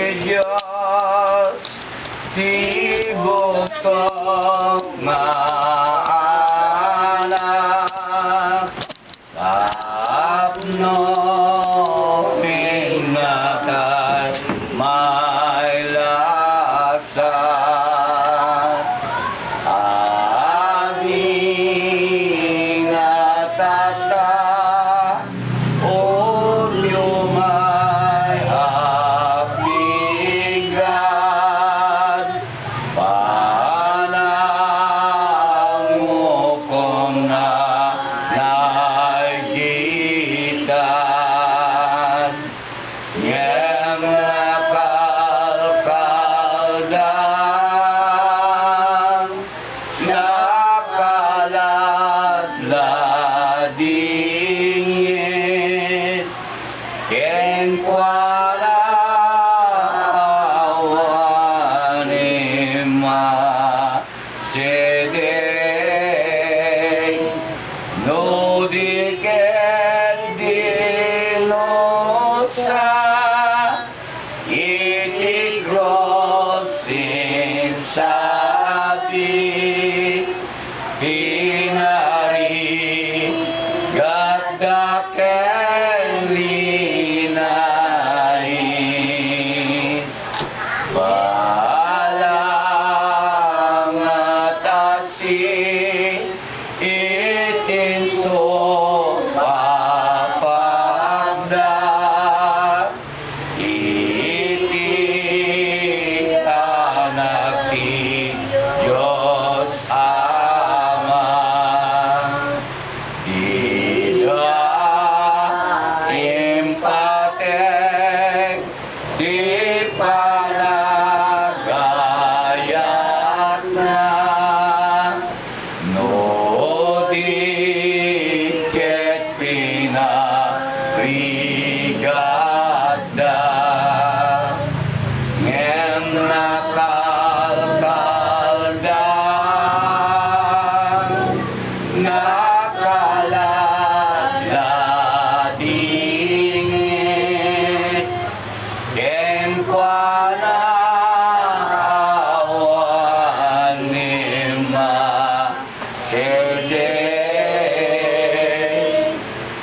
Diyos, tibok kong maanak, tapno pinakay may lasan, aming natata, Ken kuala awanima sedei no diket dinosa iti grosin sabi pinari gadake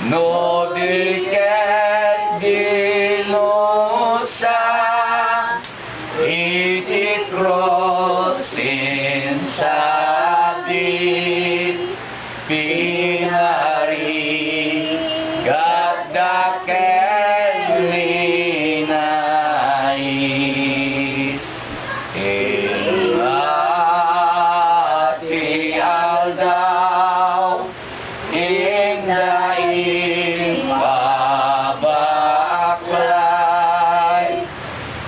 No diket dinosa iti krosin sabi pinari gadaken linais ilati aldaw indaing babaklay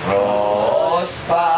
prospa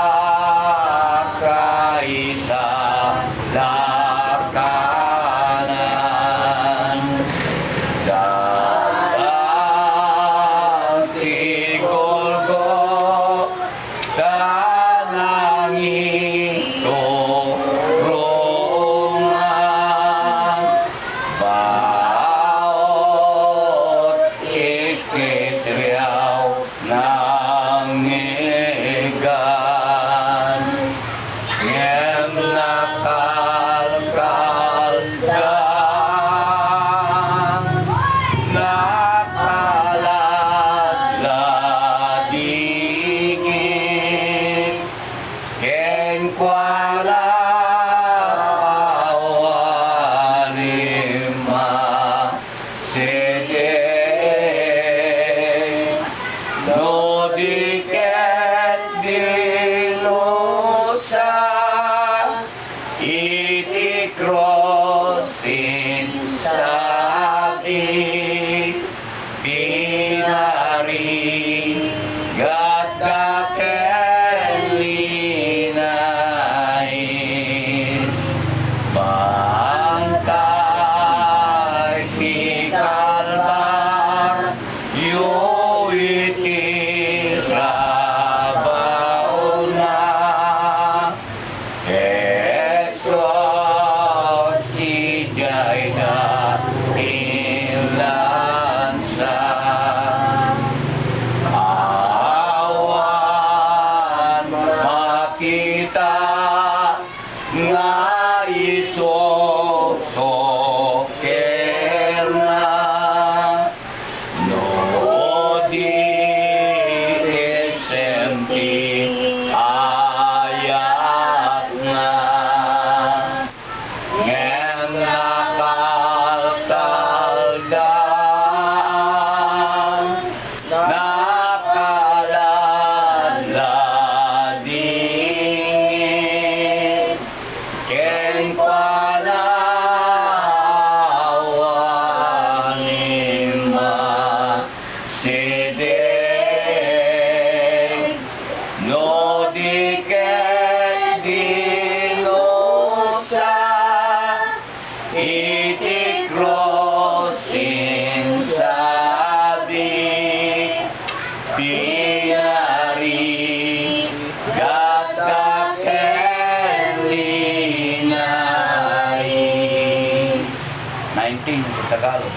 19 sa Tagalog.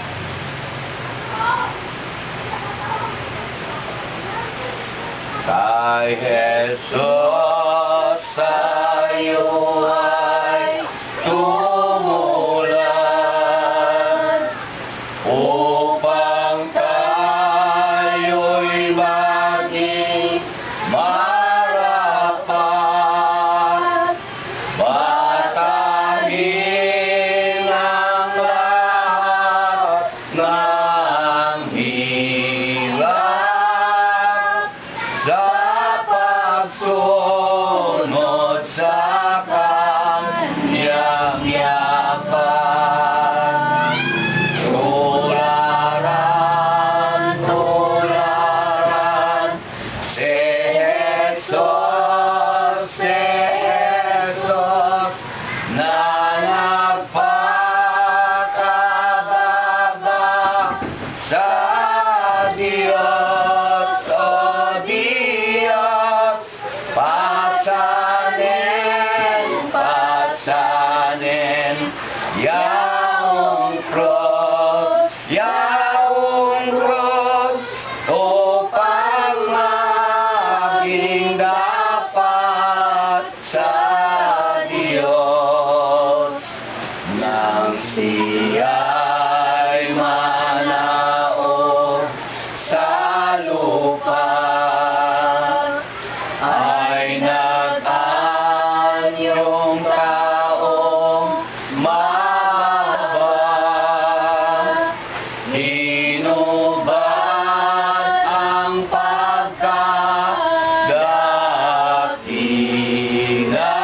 Kay Jesus tayo ay tumulan upang tayo'y maging marapat, batahin ang lahat ng hirap sa pagsunod sa Kanyang yapan. Tularan, si Jesus na nagpakababa sa Diyos, o Diyos, pasanin, yaong cross, upang maging dapat sa Diyos, nang siya'y manao sa lupa, ay nag-anyong taong mahaba, hinubad ang pagkadatinga,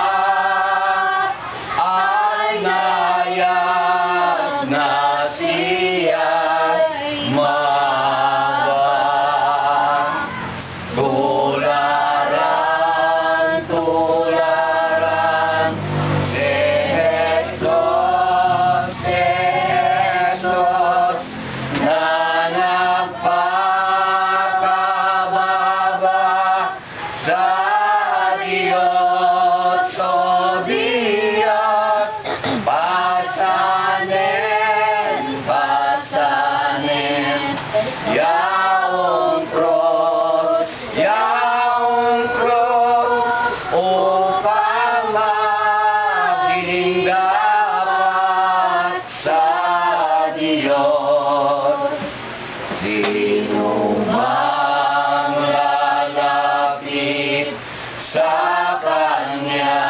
ay nayag na siya'y maba. Tularan, si Jesus na nagpakababa sa Diyos, o Diyos, pasanin, yaong cross, upang maging dapat sa Diyos. Sino mang lalapit sa Kanya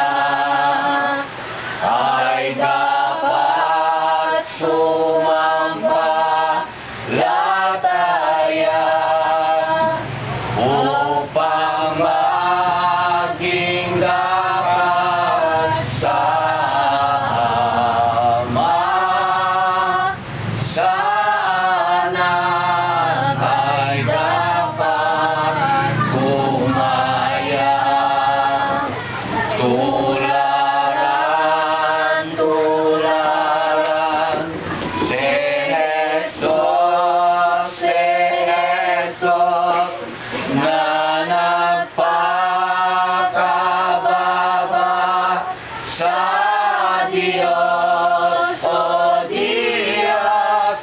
ay dapat sumampalataya upang maging dapat sa Ama. Sa anak ay dapat gumaya. Tularan, si Jesus na nagpakababa sa Diyos, o Diyos,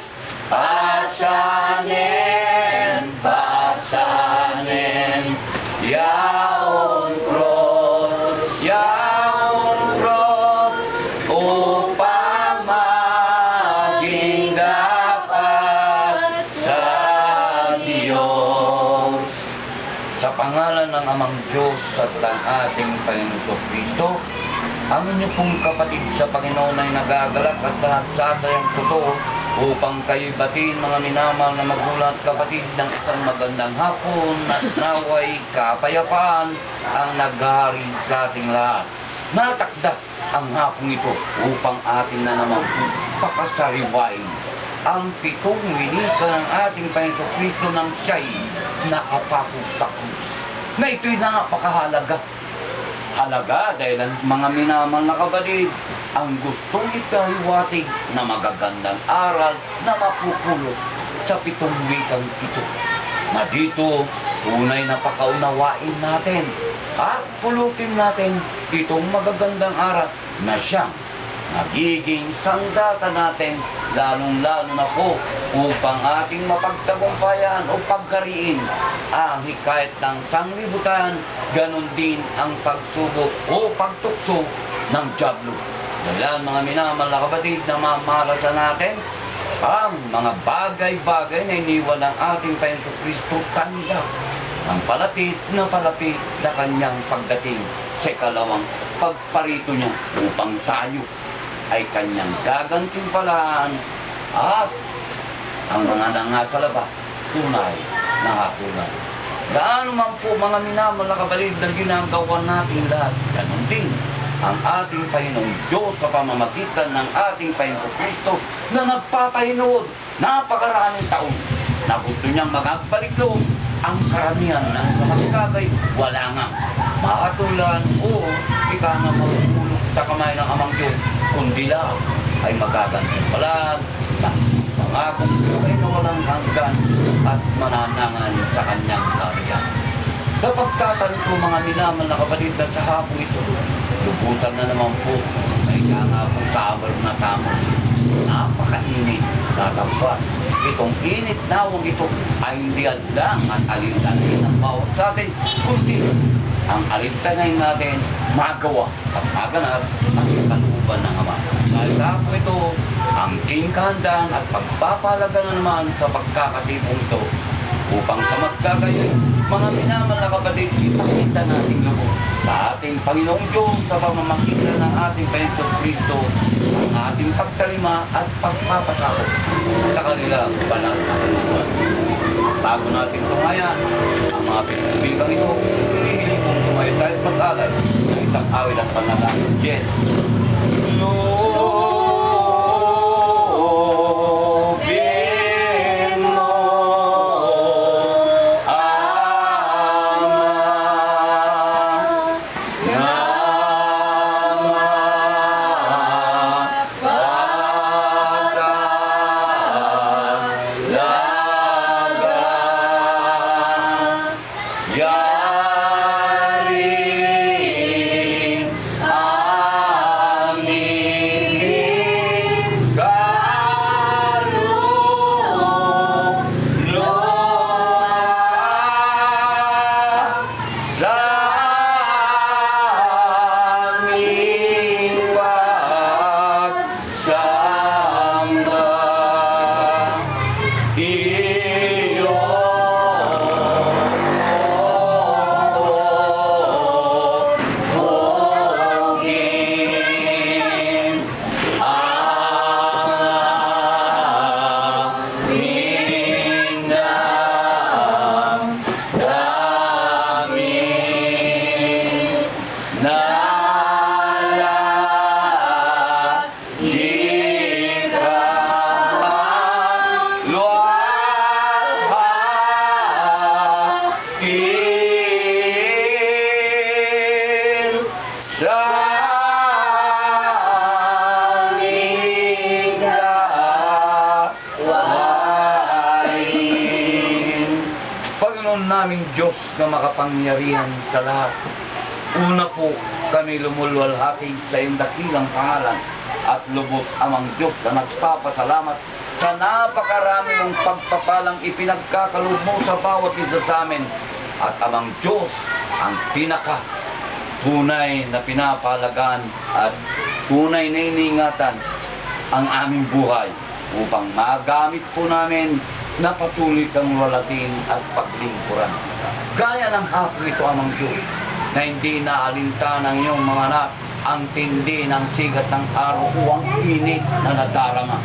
pasanin, yaong cross, upang maging dapat sa Diyos. Sa pangalan ng Amang Diyos at ng ating Panginoon Kristo, ang inyo pong kapatid sa Panginoon ay nagagalak at nagsasayang totoo upang kayo'y batiin, mga minamahal na magulang at kapatid, ng isang magandang hapon at naway kapayapaan ang naghahari sa ating lahat. Natakda ang hapong ito upang atin na naman pakasariwain ang 7 winika ng ating Panginoon Kristo nang siya'y nakapako sa krus. Na ito'y napakahalaga. Halaga dahil ang mga minamahal na kapatid, ang gustong ikahiwatig na magagandang aral na mapupulot sa 7 wikang ito. Na dito, tunay na pakaunawain natin at pulutin natin itong magagandang aral na siyang nagiging sandata natin, lalong-lalo na po upang ating mapagtagumpayan o pagkariin ang hikayat ng sanglibutan, ganon din ang pagsubok o pagtukso ng dyablo. Dahil mga minamahal na kapatid na mamarasan natin, ang mga bagay-bagay na iniwan ng ating Panginoon Kristo, tanda ang palapit na kanyang pagdating sa ikalawang pagparito niya upang tayo ay kanyang gagantimpalaan at ang mga nangasalaba tunay na hapunan. Gaano man po mga minamahal na kapatid na ginagawa natin lahat, ganun din ang ating Panginoong Diyos sa pamamagitan ng ating Panginoong Kristo na nagpapahinood napakaraming taon na gusto niyang magbalik loob. Ang karamihan na sa magkagay, wala nga makatulan o ika nga mahulog sa kamay ng Amang Diyos, kundi lang ay magagantimpalaan na pangakong buhay na walang hanggan at mananangan sa kanyang kariyan. Kapag tatanong ko mga minamahal na kapatid na sa hapong ito, lubutan na naman po, may nga po tawar na tamo. Napakainit, tatagpan. Itong init nawang ito ay hindi adlang at alintanin ng bawat sa atin, kundi ang alintanin natin magawa at maganap ang kalooban ng Ama. Dahil hapong ito, ang tingkahandaan at pagpapalaga na naman sa pagkakatipong ito upang sa magkagayon, mga minamahal na kapatid, ipakita natin lubos sa ating Panginoong Diyos sa pamamagitan ng ating Panginoong Kristo ang ating pagkalima at pagpapasakot sa kanila banal na kalooban. Bago natin tungayan ang mga pinagbigang ito, hinihiling kong tumayo tayo pag-alay ng isang awit at panalangin. Yes. Naming Diyos na makapangyarihan sa lahat. Una po kami lumulwalhati sa iyong dakilang pangalan at lubos Amang Diyos na nagpapasalamat sa napakarami ng pagpapalang ipinagkakaloob mo sa bawat isa sa amin. At Amang Diyos ang pinaka tunay na pinapalagan at tunay na iniingatan ang aming buhay upang magamit po namin na patuloy kang lalatin at paglingkuran. Gaya ng hapon ito, Amang Diyos, na hindi naalinta ng iyong mga anak ang tindi ng sigat ng araw o ang init na nadarama.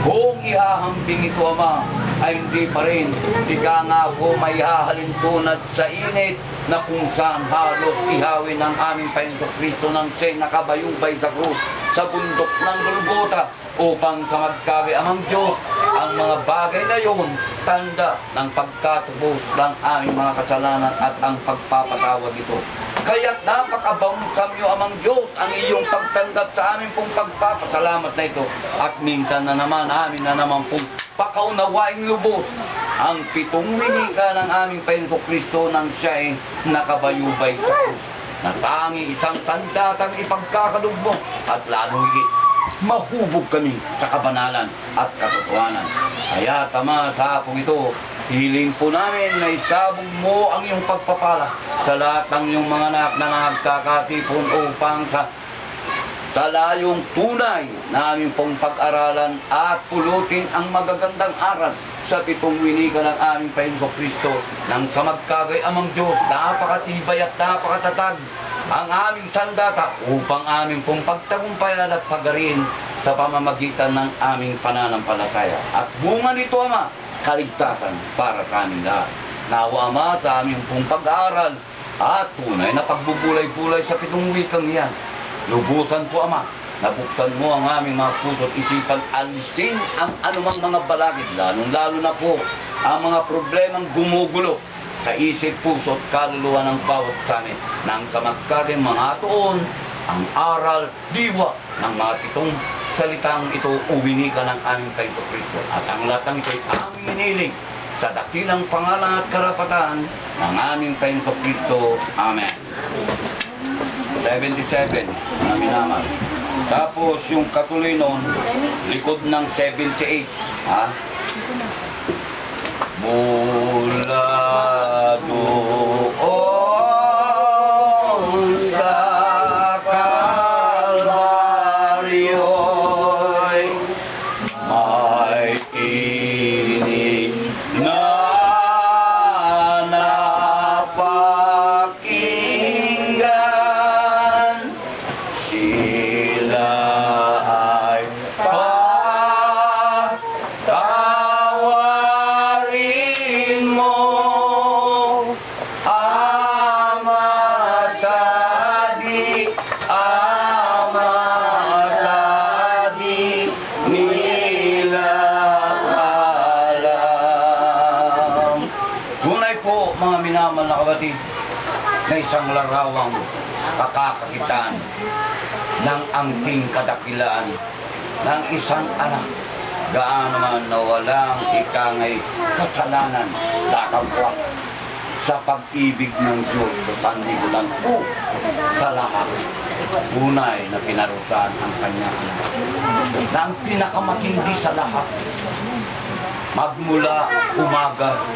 Kung ihahambing ito, Ama, ay hindi pa rin ika nga po may hahalintunad sa init na kung saan halos ihawin ng aming Panginoon Kristo ng siya'y nakabayubay sa krus sa bundok ng Golgota upang sa magkari Amang Diyos ang mga bagay na yun tanda ng pagkatubos ng aming mga kasalanan at ang pagpapatawad ito. Kaya't napakabangkam niyo Amang Diyos ang iyong pagtanggap sa amin pong pagpapasalamat na ito at minsan na naman amin na naman pong pakaunawaing lubos ang pitong winika ng aming Panginoong Kristo nang siya'y nakabayubay sa krus na tanging isang sandatang ipagkakaloob mo at lalo higit mahubog kami sa kabanalan at katotohanan. Kaya tama sa hapong ito, hiling po namin na isabog mo ang iyong pagpapala sa lahat ng iyong mga anak na nagkakatipon upang sa layong tunay na aming pong pag-aralan at pulutin ang magagandang aral sa pitong winika ng aming Panginoong Kristo nang sa magkagay amang Diyos, napakatibay at napakatatag ang aming sandata upang aming pong pagtagumpayan at pagarin sa pamamagitan ng aming pananampalataya. At bunga nito, Ama, kaligtasan para sa aming lahat. Nawa, Ama, sa aming pong pag-aaral at tunay na pagbubulay-bulay sa pitong wikang iyan. Lubusan po, Ama, nabuksan mo ang aming mga puso at isipan, alisin ang anumang mga balakid, lalong-lalo na po ang mga problemang gumugulo sa isip, puso at kaluluwa ng bawat sa amin, nang sa magkaging mga tuon, ang aral, diwa ng mga pitong salitang ito, uwinika ng aming Panginoong Kristo. At ang lahat ng ito ay aming iniling sa dakilang pangalan at karapatan ng aming Panginoong Kristo. Amen. 77, na minamahal. Tapos yung katuloy nun, likod ng 78, ha? Mula doon sa Kalbaryo'y may tinig na napakinggan. Sila ay patawarin mo, Ama Sadi, Ama Sadi, nila alam. Tunay po, mga minamahal na kapatid, na isang larawang kakakakitaan ng angking kadakilaan ng isang anak. Gaano man na walang ikangay kasalanan, dakapwa sa pag-ibig ng Diyos sa sanlibutan po sa lahat. Unay na pinarusahan ang kanyang anak na ang pinakamatindi sa lahat. Magmula umaga,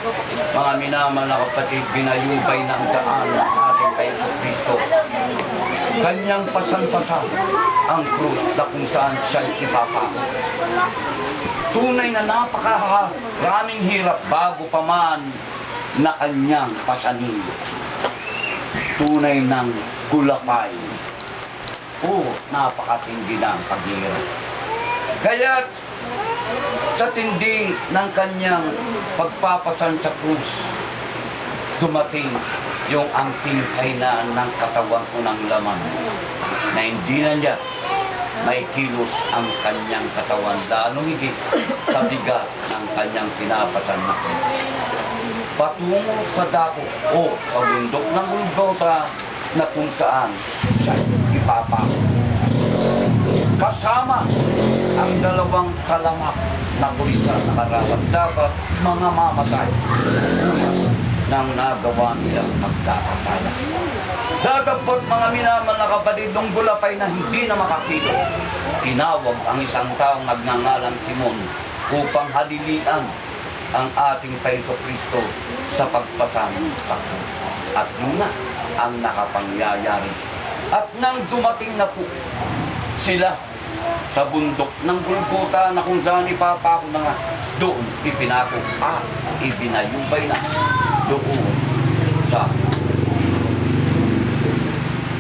mga minamahal na kapatid, binayubay ng daan ng ating Panginoong Kristo. Kanyang pasan-pasan ang krus na kung saan siya'y sipapako. Tunay na napakaraming hirap bago pa man na kanyang pasanin. Tunay ng gulapay. Napakatindi na ang paghihirap. Kaya sa tindi ng kanyang pagpapasan sa krus, dumating yung angking kainaan ng katawan ko ng laman na hindi na niya may kilos ang kanyang katawan, lalong higit sa bigat ng kanyang pinapasan na krus. Patungo sa dako o sa bundok ng Golgotha na kung saan siya ipapako. Kasama ang dalawang kalamak na kulisa na karapat-dapat mga mamatay nang nagawa nilang magkakataya. Dagapot, mga minamahal na kapatid, nung gulapay na hindi na makakita, tinawag ang isang taong nagngangalang Simon upang halilian ang ating Panginoong Kristo sa pagpasan sa krus. At yun na ang nakapangyayari. At nang dumating na po sila sa bundok ng Golgotha na kung saan ipapako na nga, doon ipinako at ibinayubay na doon sa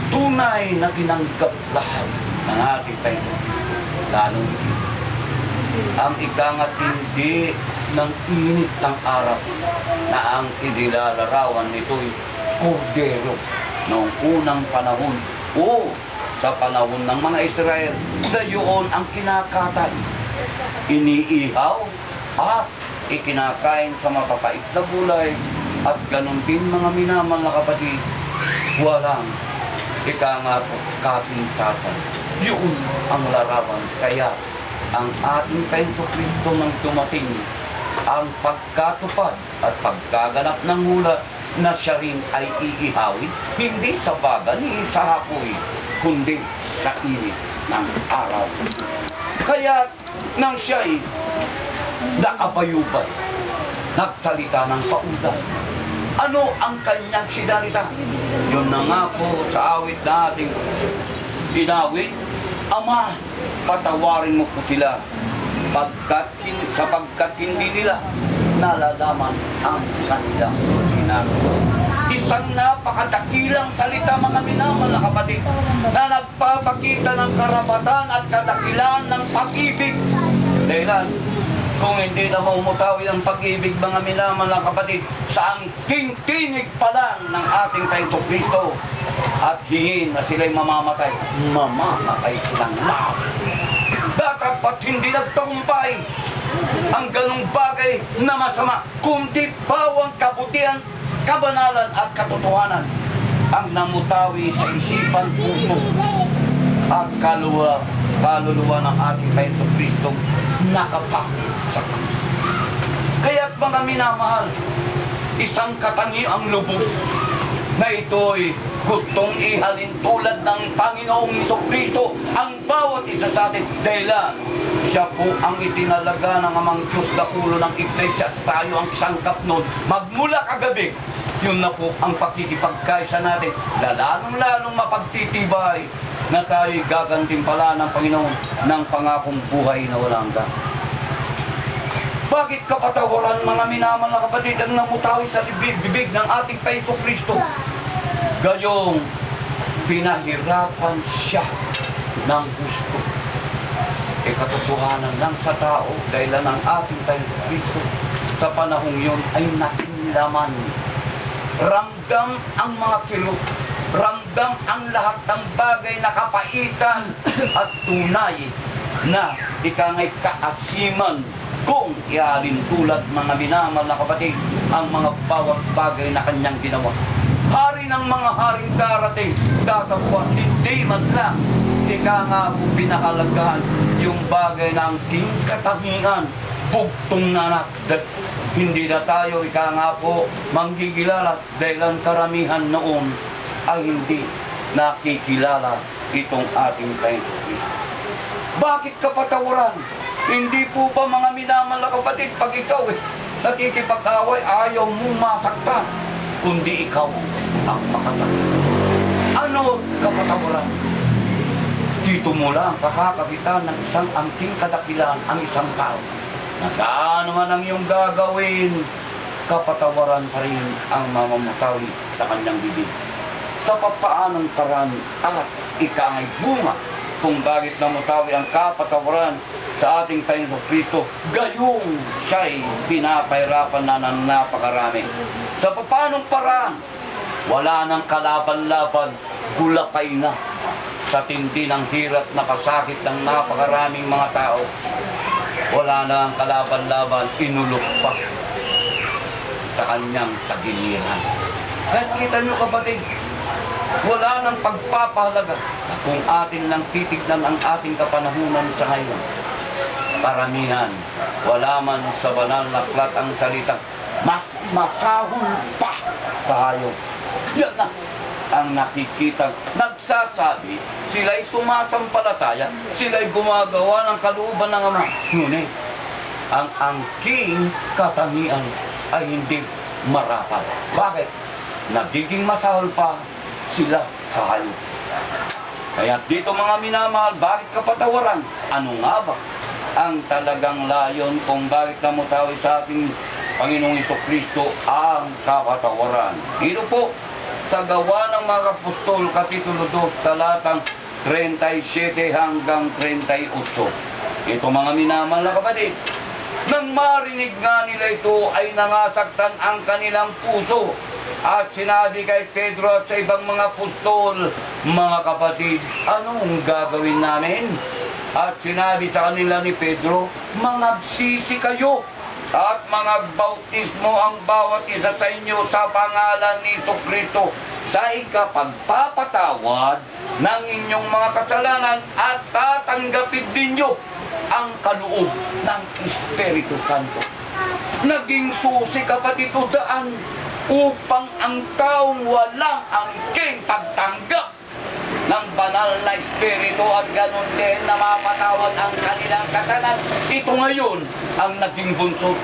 tunay na tinanggap lahat ng ating Panginoon. Lalong ang ikangatindi ng init ng araw na ang inilalarawan nito'y kordero noong unang panahon sa panahon ng mga Israel. Dayon ang kinakatay, iniihaw at ikinakain sa mapapait na gulay. At ganun din, mga minamahal na kapatid, walang kasintasan. Yun ang larawan. Kaya ang ating Panginoong Kristo nang dumating, ang pagkatupad at pagkaganap ng hula na siya rin ay iihawin, hindi sa baga ni sa hapoy, kundi sa init ng araw. Kaya nang siya'y nakabayubay, nagsalita ng paulan. Ano ang kanyang sinalita? Yun na nga po sa awit nating inawit, Ama, patawarin mo po sila sapagkat hindi nila nalalaman ang kanilang ginagawa. Isang napakadakilang salita, mga minamahal na kapatid, na nagpapakita ng karapatan at kadakilan ng pag-ibig. Dahilan, kung hindi na maumutawi ang pag-ibig, mga minamahal na kapatid, sa angking tinig pa lang ng ating Panginoong Kristo at hingin na sila'y mamamatay silang lahat. Dapat hindi nagtagumpay ang ganong bagay na masama, kundi bawang kabutihan, kabanalan at katotohanan ang namutawi sa isipan, puso at kaluluwa ng ating Panginoong Kristo nakapak sa krus. Kaya't mga minamahal, isang katangiang lubos na ito'y gustong ihalin tulad ng Panginoong Kristo ang bawat isa sa atin, dahilan siya po ang itinalaga ng Amang Diyos na ulo ng Iglesia at tayo ang sangkap nun. Magmula kagabi, yun na po ang pakikipagkaisa natin, lalong mapagtitibay na tayo'y gagantimpala ng Panginoon ng pangakong buhay na walang hanggan. Bakit kapatawaran, mga minamahal na kapatid, ang namutawi sa bibig ng ating Panginoong Kristo? Gayong pinahirapan siya ng gusto. Katotohanan lang sa tao dahil ang ating Panginoong Kristo sa panahong yun ay nakinlaman. Ramdam ang mga kilot, ramdam ang lahat ng bagay na kapaitan at tunay na ikangay kaasiman kung ialin tulad, mga minamahal na kapatid, ang mga bawat bagay na kanyang ginawa. Hari ng mga haring darating, datapwa, hindi man lang nga po pinakalagahan yung bagay ng ating katangian, bugtong nanak. Hindi na tayo nga po manggigilala dahil ang karamihan noon ay hindi nakikilala itong ating Panginoong Kristo. Bakit kapatawaran? Hindi po ba, mga minamahal na kapatid, pag ikaw nakikipag-away, ayaw mo masaktan, kundi ikaw ang makasaktan. Ano kapatawaran? Dito mo lang kakakapitan ng isang angking kadakilan ang isang tao. Nagkaan naman ang iyong gagawin, kapatawaran pa rin ang mamamutawi sa kanyang bibig. Sa papaanong paraan at ikangay bunga kung bakit namutawi ang kapatawaran sa ating Panginoong Kristo, gayong siya'y pinapahirapan na ng napakarami. Sa papanong paraan, wala nang kalaban-laban, gulapay na. Sa tindi ng hirap na pasakit ng napakaraming mga tao, wala na ang kalaban-laban, inulok pa sa kanyang tagiliran. Kaya kita nyo, kapatid, wala nang pagpapahalaga kung atin lang titignan ang ating kapanahunan sa ngayon. Paramihan, wala man sa banal na aklat ang salita, mas masahol pa tayo. Yan na ang nakikita, nagsasabi, sila'y sumasampalataya, sila'y gumagawa ng kalooban ng Ama. Ngunit, ang angking katangian ay hindi marapat. Bakit? Nagiging masahol pa sila sa hayop. Kaya dito, mga minamahal, bakit kapatawaran? Ano nga ba ang talagang layon kung bakit namutawi sa ating Panginoong Kristo ang kapatawaran? Dito po, sa Gawa ng mga Apostol, Kapitulo 2, talatang 37 hanggang 38. Ito, mga minamahal na kapatid, nang marinig nga nila ito ay nangasaktan ang kanilang puso at sinabi kay Pedro at sa ibang mga apostol, mga kapatid, anong gagawin namin? At sinabi sa kanila ni Pedro, mangagsisi kayo at mangagbautismo ang bawat isa sa inyo sa pangalan ni Kristo sa ikapagpapatawad ng inyong mga kasalanan at tatanggapin ninyo ang kaloob ng Espiritu Santo. Naging susi, kapatid, daan upang ang taong walang angking pagtanggap ng banal na Espiritu at ganun din na mapatawad ang kanilang kasalanan. Ito ngayon ang naging bunsod.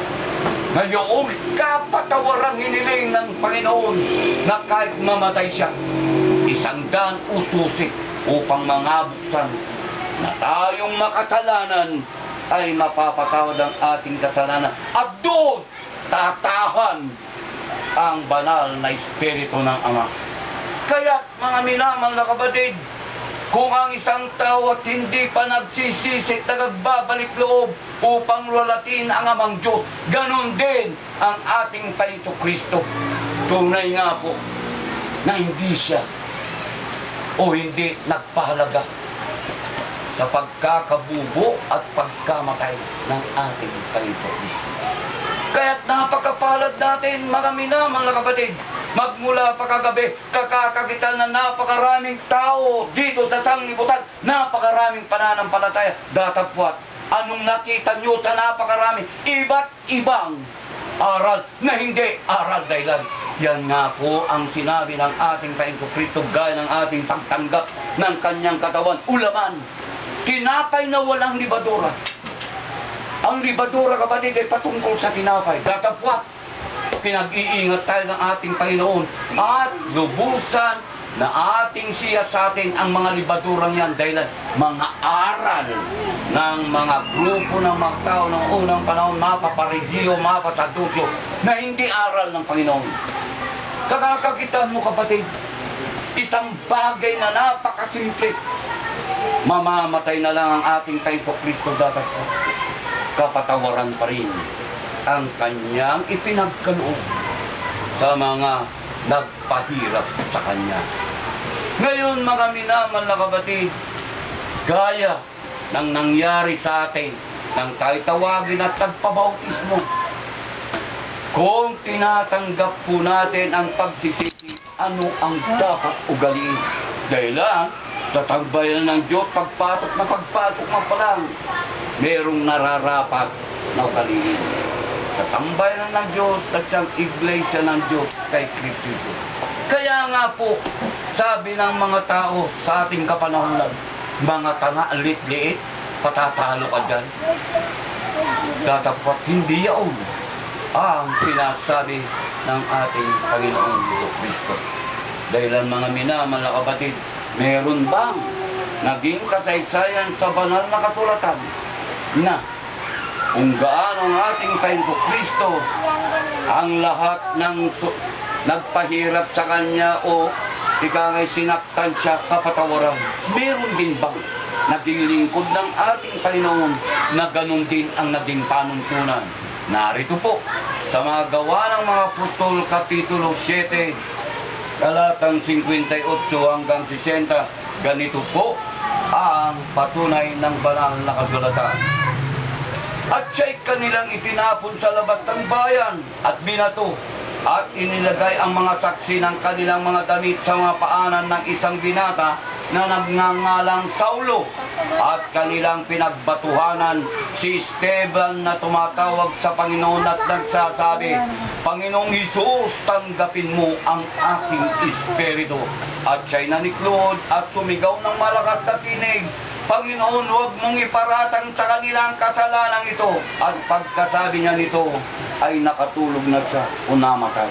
Ngayong kapatawarang hiniling ng Panginoon na kahit mamatay siya, 100 utusin upang mangabuksan na tayong makasalanan ay mapapatawad ang ating kasalanan. At doon tatahan ang banal na Espiritu ng Ama. Kaya mga minamahal na kapatid, kung ang isang tao at hindi pa nagsisisi at nagbabalik loob upang lalatin ang Amang Diyos, ganun din ang ating Panginoon Kristo. Tunay nga po na hindi siya o hindi nagpahalaga sa pagkakabubo at pagkamatay ng ating Panginoon Kristo. Kaya't napakapalad natin, mga minamahal na kapatid, magmula pa kagabi, kakakagitan na napakaraming tao dito sa sanglibutan, napakaraming pananampalataya. Datapwat, anong nakita nyo sa napakarami? Iba't ibang aral na hindi aral dahilan. Yan nga po ang sinabi ng ating Panginoon Kristo gaya ng ating pagtanggap ng kanyang katawan, ulaman, tinapay na walang libadura. Ang libadura, kapatid, ay patungkol sa tinapay. Datapwat, pinag-iingat tayo ng ating Panginoon at lubusan na ating siya sa atin ang mga libadurang yan dahil mga aral ng mga grupo ng mga tao ng unang panahon, mapaparisiyo, mapasadusyo, na hindi aral ng Panginoon. Kakakakitaan mo, kapatid, isang bagay na napakasimple. Mamamatay na lang ang ating Panginoon Kristo datapwat. Kapatawaran pa rin ang kanyang ipinagkaloob sa mga nagpahirap sa kanya. Ngayon, mga minamahal na kapatid, gaya ng nangyari sa atin nang tayo tawagin at nagpabautismo, kung tinatanggap po natin ang pagsisisi, ano ang dapat ugaliin? Dahil sa tagbayan ng Diyos, pagpasok na pa lang, merong nararapat na ugaliin. Sa tambayan ng Diyos at siyang iglesia ng Diyos kay Kristo. Kaya nga po, sabi ng mga tao sa ating kapanahonan, mga tanga, lit-liit, patatalo ka dyan. Datapwat hindi yaon ang sinasabi ng ating Panginoong Kristo. Dahil ang mga minamahal na kapatid, meron bang naging kasaysayan sa banal na kasulatan na kung gaano ang ating Panginoong Kristo ang lahat ng nagpahirap sa Kanya o ikangay sinaktan siya, kapatawaran? Meron din bang naging lingkod ng ating Panginoon na ganun din ang naging panuntunan? Narito po sa mga gawa ng mga apostol, Kapitulo 7, talatang 58 hanggang 60, ganito po ang patunay ng banal na kasulatan. At siya'y kanilang itinapon sa labas ng bayan at binato at inilagay ang mga saksi ng kanilang mga damit sa mga paanan ng isang binata na nagngangalang Saulo, at kanilang pinagbatuhanan si Esteban na tumatawag sa Panginoon at nagsasabi, Panginoong Hesus, tanggapin mo ang aking espiritu. At siya'y naniklod at sumigaw ng malakas na tinig, Panginoon, huwag mong iparatang sa kanilang kasalanan ito. At pagkasabi niya nito, ay nakatulog na siya o namatay.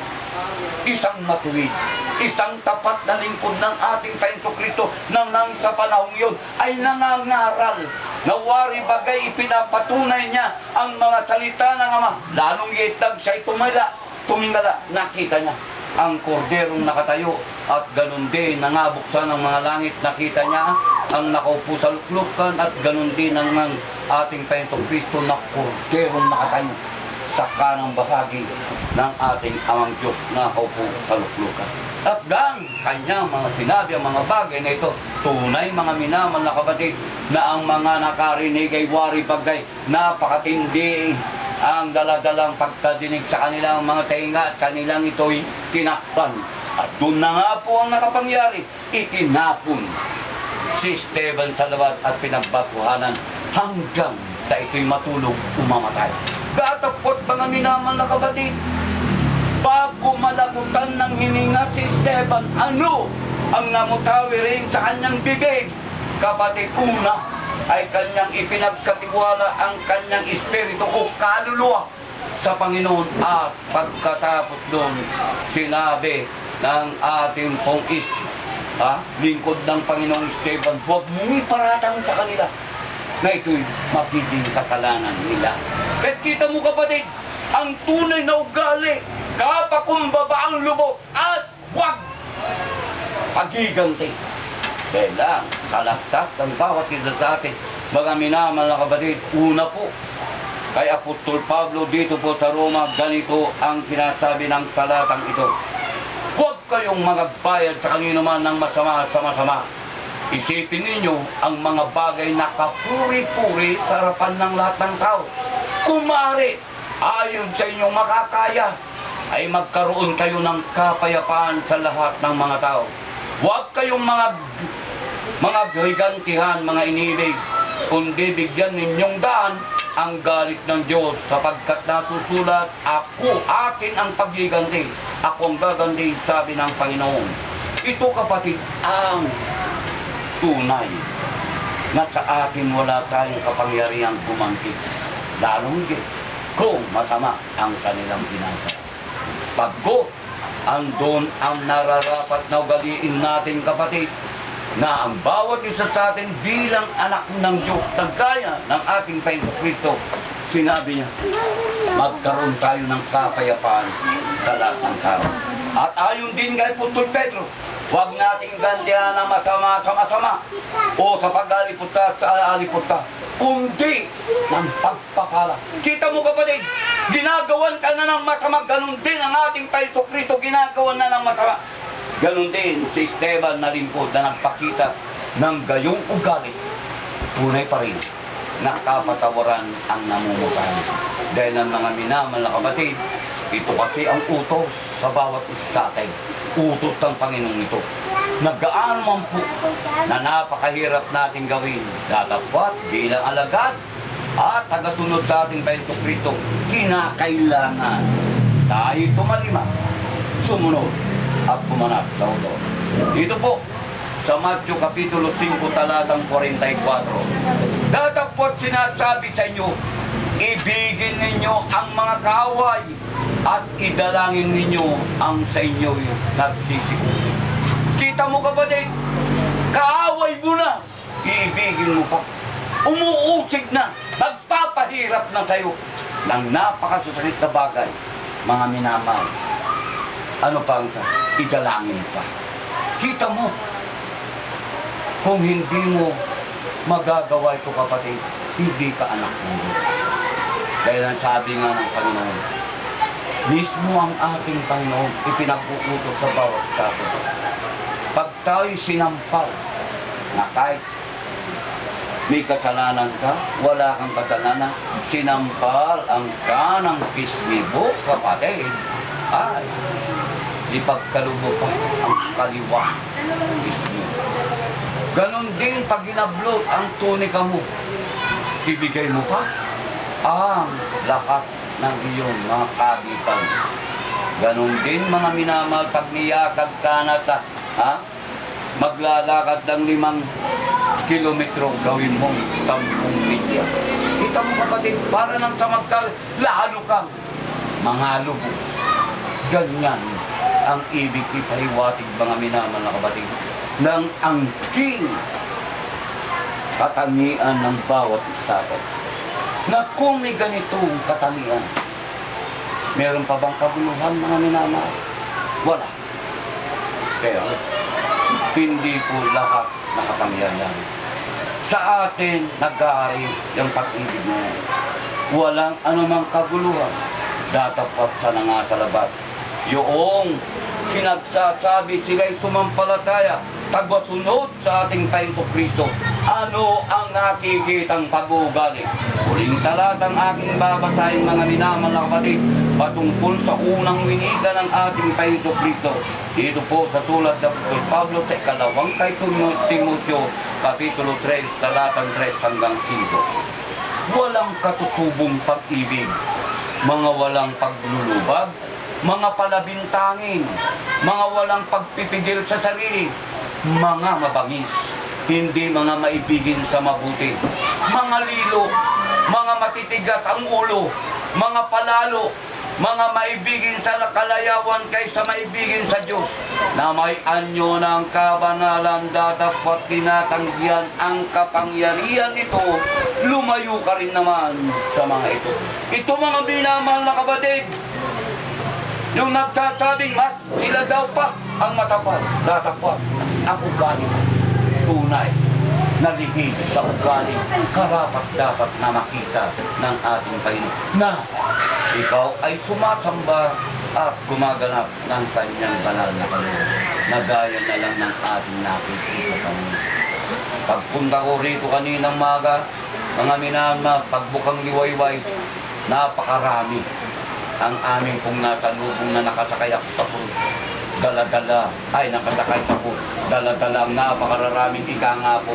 Isang matuwid, isang tapat na lingkod ng ating Panginoon Kristo nang sa panahong yun ay nangangaral na wari bagay ipinapatunay niya ang mga salita ng Ama. Lalong yetag siya'y tumingala, nakita niya ang korderong nakatayo at ganun din nangabuksan ng mga langit, nakita niya ang nakaupo sa luklukan at ganun din ang ating Panginoong Kristo na korderong nakatayo sa kanang bahagi ng ating Amang Diyos na nakaupo sa luklukan. At ang kanyang mga sinabi, ang mga bagay na ito, tunay mga minamahal na kapatid, na ang mga nakarinig ay wari bagay, napakatindi ang daladalang pagkadinig sa kanilang mga tainga at kanilang ito'y tinakpan. At doon na nga po ang nakapangyari, itinapon si Esteban sa labas at pinagbatuhanan hanggang sa ito'y matulog umamatay. Datapot mga minamahal na kapatid, Bago malagutan ng hininga si Esteban, ano ang namutawi rin sa kanyang bibig? Kapatid, una ay kanyang ipinagkatiwala ang kanyang espiritu o kaluluwa sa Panginoon, at pagkatapos doon, sinabi ng ating pong lingkod ng Panginoong Esteban, huwag mong iparatang sa kanila na ito'y magiging kasalanan nila. Kaya kita mo, kapatid, ang tunay na ugali, kapakumbaba ang lubos at huwag pagiganti. Kailang kalastas ng bawat isa sa atin, mga minamahal na kapatid. Una po, kay Apostol Pablo dito po sa Roma, ganito ang sinasabi ng talatang ito: huwag kayong magbayad sa kanino man ng masama sa masama. Isipin ninyo ang mga bagay na kapuri-puri sa harapan ng lahat ng tao. Kung maaari, ayon sa inyong makakaya, ay magkaroon kayo ng kapayapaan sa lahat ng mga tao. Huwag kayong mga gigantihan, mga inibig, kundi bigyan ninyong daan ang galit ng Diyos, sapagkat nasusulat, akin ang paggiganti, ako ang gaganti, sabi ng Panginoon. Ito, kapatid, ang tunay na sa atin wala tayong kapangyarihang gumanti, lalong higit kung masama ang kanilang ginagawa. Pagko andon ang nararapat na ugaliin natin, kapatid, na ang bawat isa sa atin bilang anak ng Diyos, kagaya ng ating Panginoong Kristo, sinabi niya, magkaroon tayo ng kapayapaan sa lahat ng tao. At ayon din kay Apostol Pedro, huwag nating gantihan ng masama sa masama o sa pag-aliputa sa aliputa, kundi ng pagpapala. Kita mo, kapatid, ginagawan ka na ng masama, ganun din ang ating Panginoong Kristo, ginagawan na ng masama. Ganun din si Esteban na limpod na nagpakita ng gayong ugali. Tunay pa rin, nakapatawaran ang namumutahan. Dahil ang mga minamahal na kapatid, ito kasi ang utos sa bawat isa sa atin. Utos ng Panginoon ito. Nagaano man po na napakahirap natin gawin, datapwat bilang alagad at tagasunod sa ating Panginoong Kristo, kinakailangan tayo tumalima, sumunod at pumanap sa utos. Dito po sa Matthew Kapitulo 5 talatang 44, datapwat sinasabi sa inyo, ibigin ninyo ang mga kaaway at idalangin ninyo ang sa inyo'y nagsisikusi. Kita mo, kapatid, kaaway mo na, iibigin mo pa, umuusig na, nagpapahirap na tayo ng napakasasakit na bagay, mga minamahal. Ano pa ang idalangin pa? Kita mo, kung hindi mo magagawa ito, kapatid, hindi ka anak ng Diyos. Dahil ang sabi nga ng Panginoon, mismo ang ating Panginoon ipinag-uutos sa bawat kaso. Pag tayo'y sinampal na kahit may kasalanan ka, wala kang kasalanan, sinampal ang kanang pisngibo, kapatid, ay ipagkalubo pa ang kaliwa pisngibo. Ganon din pag ginablot ang tunika mo, ibigay mo pa ang lahat ng iyong mga kagitan. Ganon din, mga minamahal, pag niyakag ka na maglalakad ng 5 kilometro, gawin mo 10 milya. Kita mo, kapatid, para nang sa lalo kang mga lubo. Ganyan ang ibig ipahiwatig, mga minamahal na kapatid, ng angking katangian ng bawat isa. Na kung may ganitong katangian, meron pa bang kabuluhan, mga minamahal? Wala. Kaya hindi po lahat nakapangyayari. Sa atin nag-aari yung pag-ibig na yan. Walang anumang kabuluhan, datapwat sa nangasalabas. Yung sinagsasabi sila'y sumampalataya, tagwasunod sa ating Panginoong Kristo, ano ang nakikitang pag-uugali? Huling talatang aking babasahin, mga minamahal na kapatid, patungkol sa unang winika ng ating Panginoong Kristo. Dito po sa sulat ng Apostol Pablo sa ikalawang kay Timoteo, Kapitulo 3, talatang 3 hanggang 5. Walang katutubong pag-ibig, mga walang paglulubag, mga palabintangin, mga walang pagpipigil sa sarili, mga mabangis, hindi mga maibigin sa mabuti, mga lilo, mga matitigas ang ulo, mga palalo, mga maibigin sa kalayawan kaysa maibigin sa Diyos, na may anyo ng kabanalan datapwat tinatanggihan ang kapangyarihan nito, lumayo ka rin naman sa mga ito. Ito mga minamahal na kapatid, yung nagsasabing mas sila daw pa ang matapat, datapwat ang ugali tunay na lihis sa ugali, karapat dapat na makita ng ating Panginoon na ikaw ay sumasamba at gumaganap ng kanyang banal na kalooban, na gaya na lang ng ating nakikita kanina. Pagpunta ko rito kaninang maga, mga minama, pagbukang liwayway, napakarami ang aming pong nasa lubong na nakasakay ako sa puno. Dala-dala, ay nakasakay sa puno. Dala-dala ang napakararaming ika nga po.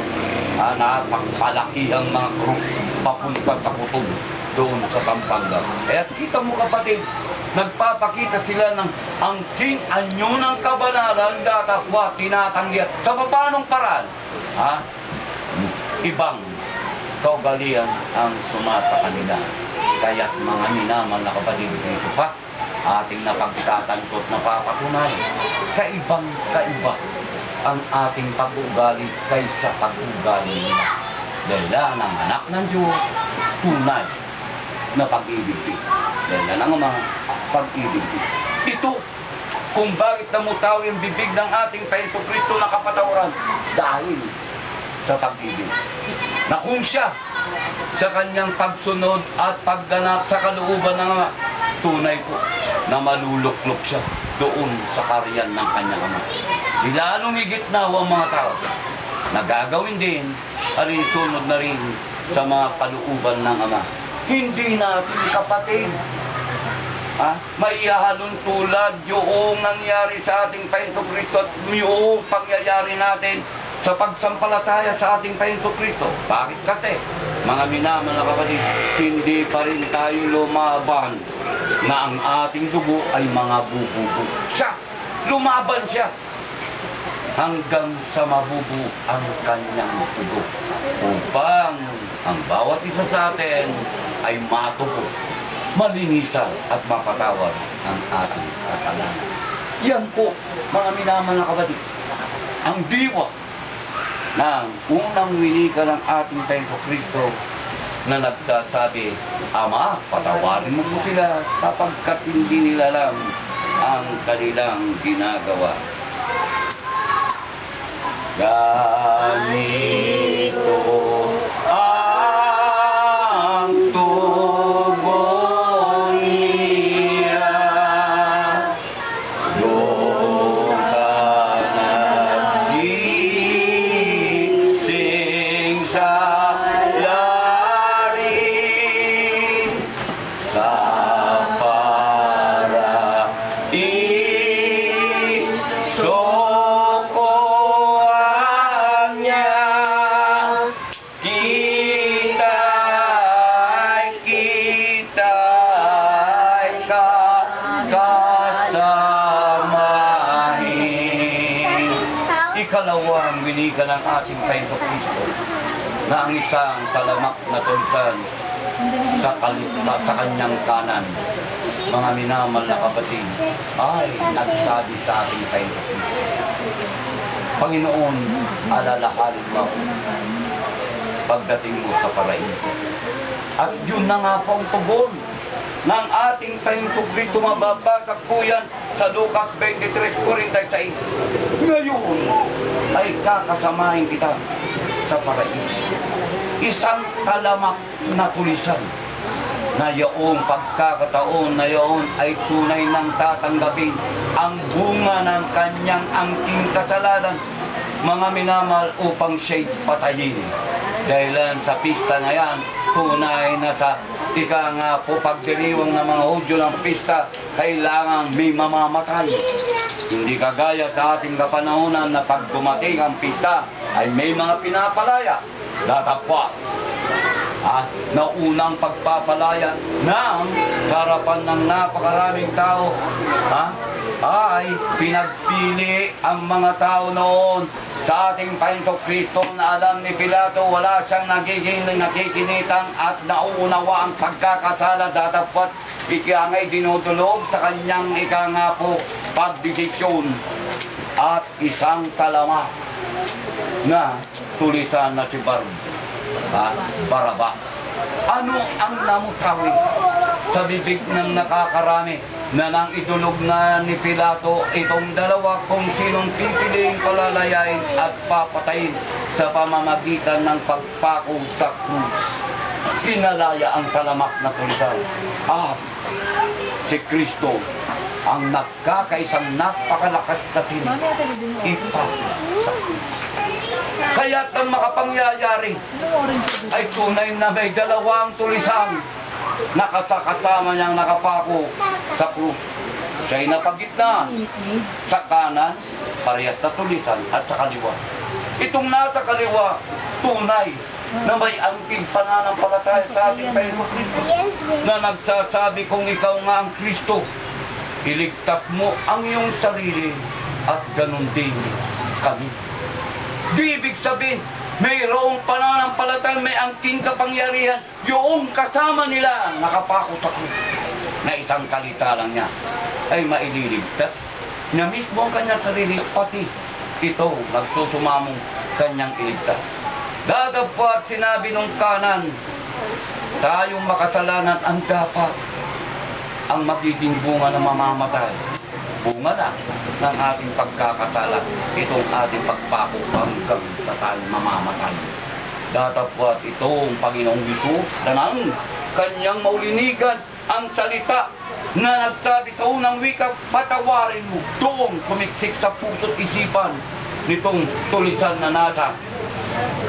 Napakapalaki ang mga krus papunta sa kutob doon sa Pampanga. Kaya kita mo kapatid, nagpapakita sila ng angking anyo ng kabanalan datapwat tinatanggihan. Sa paanong paraan? Ibang kaugalian ang sumasa kanila. Kaya mga minamahal na kapatid, dito pa ating napagtatangkot na papatunayan, kaibang-kaiba ang ating pag-ugali kaysa pag-ugali nila. Dahil ang anak ng Diyos, tunay na pag-ibig. Dahil ang mga pag-ibig. Ito, kung bakit namutaw yung bibig ng ating Panginoong Kristo na kapatawaran, dahil sa pag-ibig. Na kung siya, sa kanyang pagsunod at pagganap sa kalooban ng Ama, tunay po na maluluklok siya doon sa karyan ng kanyang Ama. Lalong higit na ang mga tao na gagawin din sunod na rin sa mga kalooban ng Ama. Hindi natin kapatid maihahalon tulad yung nangyari sa ating Panginoong Kristo at yung pangyayari natin sa pagsampalataya sa ating Panginoong Kristo. Bakit kasi? Mga minamahal na kapatid, hindi pa rin tayo lumaban na ang ating dugo ay mga bububo. Siya, lumaban siya hanggang sa mabubu ang kanyang dugo upang ang bawat isa sa atin ay matubo, malinisan at mapatawad ang ating kasalanan. Yan po, mga minamahal na kapatid, ang diwa ng unang winika ng ating Panginoong Kristo na nagsasabi, Ama, patawarin mo po sila sapagkat hindi nila alam ang kanilang ginagawa. Ganito ang tugon niya doon sa nagsising sa larin sa paraiso niya. Kita'y kakasamahin. Ikalawang winika ng ating Panginoong Kristo na ang isang talamak na tulisan sa kanyang kanan. Mga minamahal na kapatid, ay nagsabi sa ating Panginoong Kristo, Panginoon, alalahanin mo pagdating mo sa paraiso. At yun na nga po ang tugon ng ating Panginoong Kristo. Mababasa po yan sa Lucas 23:46. Ngayon ay kakasamahin kita sa paraiso. Isang talamak na tulisan na yaong pagkakataon na yaon ay tunay nang tatanggapin ang bunga ng kanyang angking kasalanan, mga minamahal, upang siya'y patayin. Dahilan sa pista na yan, tunay na sa nga po pagdiriwang ng mga Hudyo ng pista, kailangan may mamamatay. Hindi kagaya sa ating kapanahunan na pag dumating ang pista ay may mga pinapalaya. Datapwat na unang pagpapalaya ng sarapan ng napakaraming tao, ay pinagpili ang mga tao noon sa ating Panginoong Kristo na alam ni Pilato wala siyang nakikinitang at nauunawa ang pagkakasala datapwat ikangay dinudulog sa kanyang ikanga po pagdesisyon at isang talamak na tulisan na si Barabas. Ano ang namutawi sa bibig ng nakakarami na nang idulog na ni Pilato itong dalawa kung sinong pipiliing palalayain at papatayin sa pamamagitan ng pagpako sa krus. Pinalaya ang talamak na tulisan at si Kristo ang nagkakaisang napakalakas na ipa. Kaya't ang makapangyayari ay tunay na may dalawang tulisan na kasama niyang nakapako sa krus. Siya'y napagitna sa kanan, parehas na tulisan at sa kaliwa. Itong nasa kaliwa, tunay na may angking pananampalataya sa ating Panginoong Kristo na nagsasabi kung ikaw nga ang Kristo, iligtas mo ang iyong sarili at ganun din kami. Di ibig sabihin, mayroong pananampalataya, may angking kapangyarihan, yung kasama nila nakapako sa krus na isang kalita lang niya ay maililigtas na mismo ang kanyang sarili, pati ito nagsusumamong kanyang iligtas. Dadapwat sinabi nung kanan, tayong makasalanan ang dapat ang magiging bunga na mamamatay. Bunga na ng ating pagkakasala, itong ating pagpako hanggang sa tayong mamamatay. Datapwat itong Panginoong Hesus na ng kanyang maulinigan ang salita na nagsabi sa unang wika, patawarin mo. Doon kumiksik sa puso't isipan nitong tulisan na nasa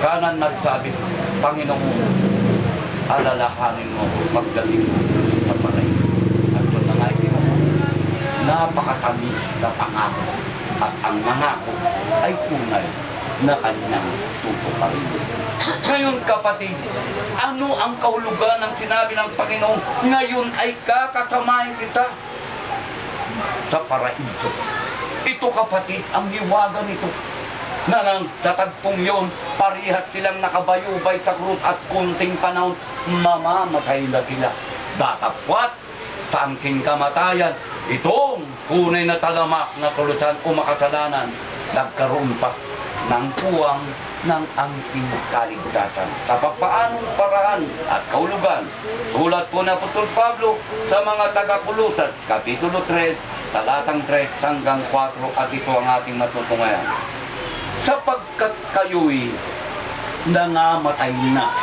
kanan nagsabi, Panginoon, alalahanin mo pagdating mo sa patay. At doon na nga napakatamis na pangako at ang nangako ay tunay na kanyang tutuparin. Ngayon kapatid, ano ang kahulugan ng sinabi ng Panginoon? Ngayon ay kakasamahin kita sa paraiso. Ito kapatid, ang hiwaga nito na nang tatagpong yun, parihas silang nakabayubay sa krus at kunting panahon, mamamatay na sila. Datapwat sa angking kamatayan, itong tunay na talamak na tulusan o makasalanan, nagkaroon pa ng puwang ng angking kaligtasan. Sa papaanong paraan at kahulugan, tulad po na Apostol Pablo sa mga taga-Kolosas, Kapitulo 3, talatang 3 hanggang 4, at ito ang ating matutunghayan. Sapagkat kayo'y nangamatay na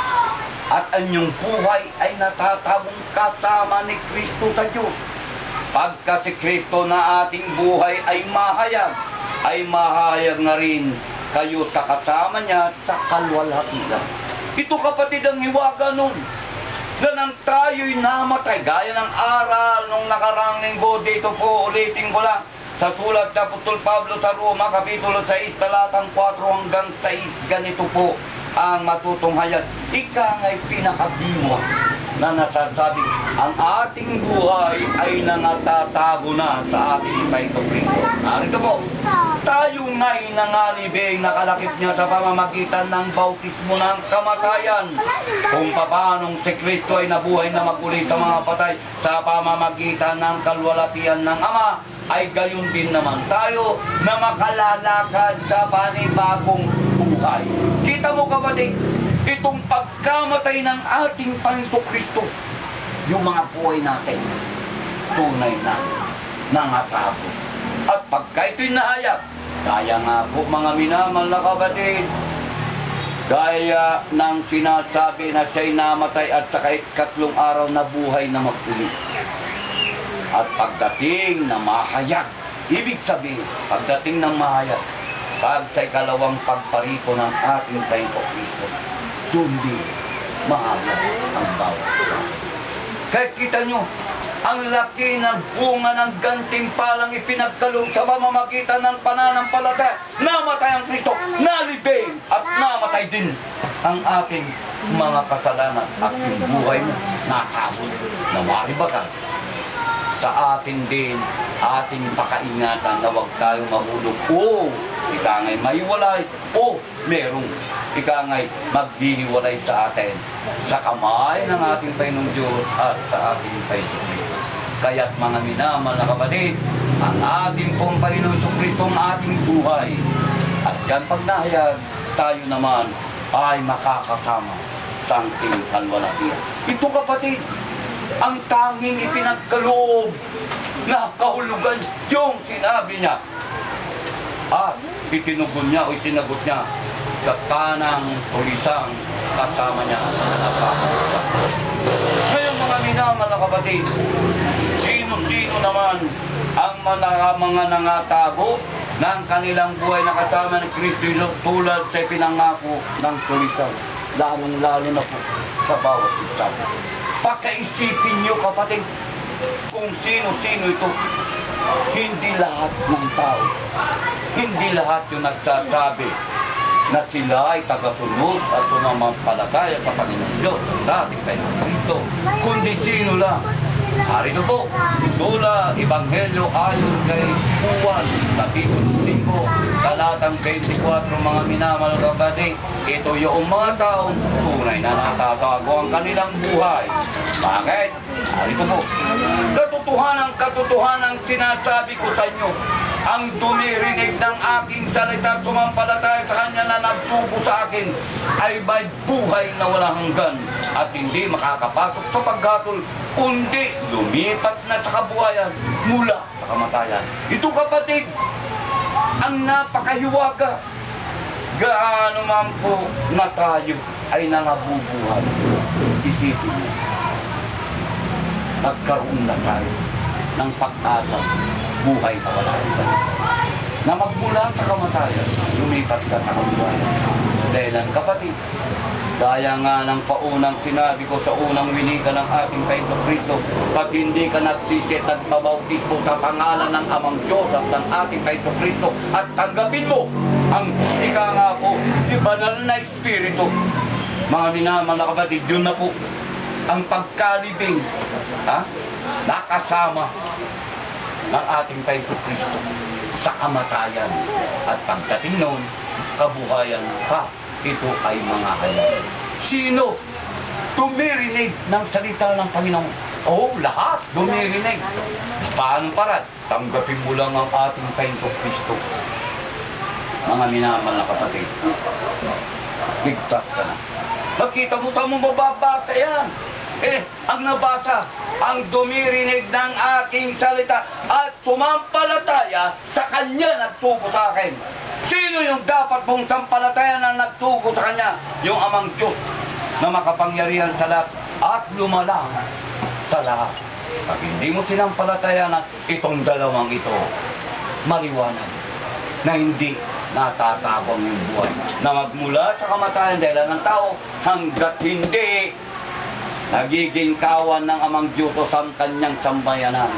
at anyong buhay ay natatabong kasama ni Kristo sa Diyos. Pagka si Kristo na ating buhay ay mahayag na rin kayo sa kasama niya sa kalwalhatian. Ito kapatid ang hiwaga nun, na nang tayo'y namatay, gaya ng aral nung nakarang linggo, dito po ulitin ko lang, sa sulat sa Apostol Pablo sa Roma, Kapitulo 6, talatang 4 hanggang 6, ganito po ang matutunghayan. Ika nga'y pinakabiwa na nasasabi, ang ating buhay ay nangatatago na sa ating Panginoong Kristo. Narito po, tayo nga'y nangalibing, nakalakip niya sa pamamagitan ng bautismo ng kamatayan. Kung paanong si Kristo ay nabuhay na maguli sa mga patay sa pamamagitan ng kalwalatian ng Ama, ay gayon din naman tayo na makalalakad sa panibagong buhay. Kita mo kapatid, itong pagkamatay ng ating Panginoong Kristo, yung mga buhay natin, tunay na nangatago. At pagka ito'y nahayag, kaya nga po mga minamahal na kapatid, gaya ng sinasabi na siya'y namatay at sa ikatlong araw na buhay na magpuli. At pagdating na mahayag, ibig sabihin, pagdating ng mahayag, pag sa ikalawang pagparito ng ating Panginoong Kristo, doon din mahayag ang bawat isa. Kaya kita nyo, ang laki ng bunga ng gantimpalang ipinagkaloob sa pamamagitan ng pananampalataya. Namatay ang Kristo, nalibing at namatay mamatay din ang ating mga kasalanan at yung buhay mo nakabot. Nawari ba ka? Sa atin din, ating pakaingatan na huwag tayo mahulog. O, ika nga'y maiwalay. O, merong ika nga'y maghihiwalay sa atin sa kamay ng ating Panginoong Diyos at sa ating Panginoon. Kaya't mga minamahal na kapatid, ang ating pong Panginoon Jesucristo ang ating buhay. At yan pag nahayag, tayo naman ay makakasama sa ating kalwalatian. Ito kapatid, ang tanging ipinagkaloob na kahulugan yung sinabi niya. At itinugon niya o isinagot niya sa kanang tulisang kasama niya na napakasagot. Ngayon mga minamahal na kapatid, sino naman ang mga nangatago ng kanilang buhay na kasama ni Kristo Jesus tulad sa pinangako ng tulisan, lalong-lalo na po sa bawat isa. Pakaisipin niyo kapatid kung sino-sino ito. Hindi lahat ng tao, hindi lahat yung nagsasabi na sila ay tagasunod at sumampalataya sa Panginoon Diyos sa ating Panginoon Kristo, kundi sino lang. Narito po, Sula Ebanghelyo ayon kay Juan, kapitulo 5, talatang 24, mga minamahal na kapatid, ito yung mga taong tunay na natatago ang kanilang buhay. Bakit? Narito po, katotohanan sinasabi ko sa inyo, ang dumirinig ng aking salita at sumampalataya sa Kanya na nagsugo sa akin ay may buhay na walang hanggan at hindi makakapasok sa paghatol, kundi lumipat na sa kabuhayan mula sa kamatayan. Ito kapatid, ang napakahiwaga. Gaano man po na tayo ay nangabubuhay. Isipin mo, nagkaroon na tayo ng pag-asa, buhay na wala hanggan, na magmula sa kamatayan, lumipat ka sa kabuhayan. Dahil kapatid, gaya nga ng paunang sinabi ko sa unang winiga ng ating Panginoong Kristo, pag hindi ka nagsisi at nagpabautismo sa pangalan ng Amang Diyos at ng ating Panginoong Kristo at tanggapin mo ang ika nga po, di banal na Espiritu, mga minamahal na kapatid, yun na po ang pagkalibing nakasama ng ating Panginoong Kristo sa kamatayan at pagdating noon, kabuhayan pa. Ito ay mga halal. Sino tumirinig ng salita ng Panginoon? Oo, lahat dumirinig. Paano parad? Tanggapin mo lang ang ating Panginoong Kristo. Mga minamahal na kapatid, ligtas ka na. Nakita mo sa mong mababasa yan. Ang nabasa, ang dumirinig ng aking salita at sumampalataya sa Kanya nagtugo sa akin. Sino yung dapat mong sampalatayan na nagtugo sa Kanya? Yung Amang Diyos na makapangyarihan sa lahat at lumalang sa lahat. Pag hindi mo sinampalatayan na itong dalawang ito, maliwanag na hindi natatabang yung buhay na magmula sa kamatayan dahil ng tao hanggat hindi nagiging kawan ng Amang Diyos o sa Kanyang sambayanan.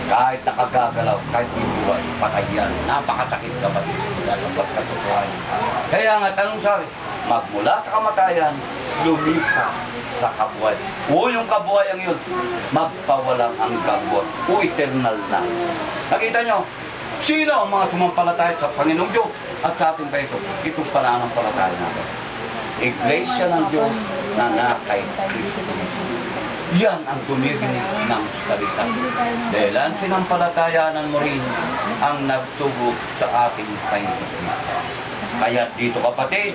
Kahit nakagagalaw, kahit buhay, patay yan. Napakasakit kapatid. Dapat katotohanan. Kaya nga, tanong sabi, magmula sa kamatayan, lumipat sa kabuhay. O yung kabuhayan yun, magpawalang hanggang buhay. O eternal na. Nakita nyo, sino ang mga sumampalataya sa Panginoong Diyos at sa ating Panginoon? Ito pananampalataya natin. Iglesia ng Diyos na nakay Kristo. Yan ang tumirinig ng salita. Dahil ang sinampalatayanan mo rin ang nagtugo sa ating Panginoon Kristo. Kaya dito kapatid,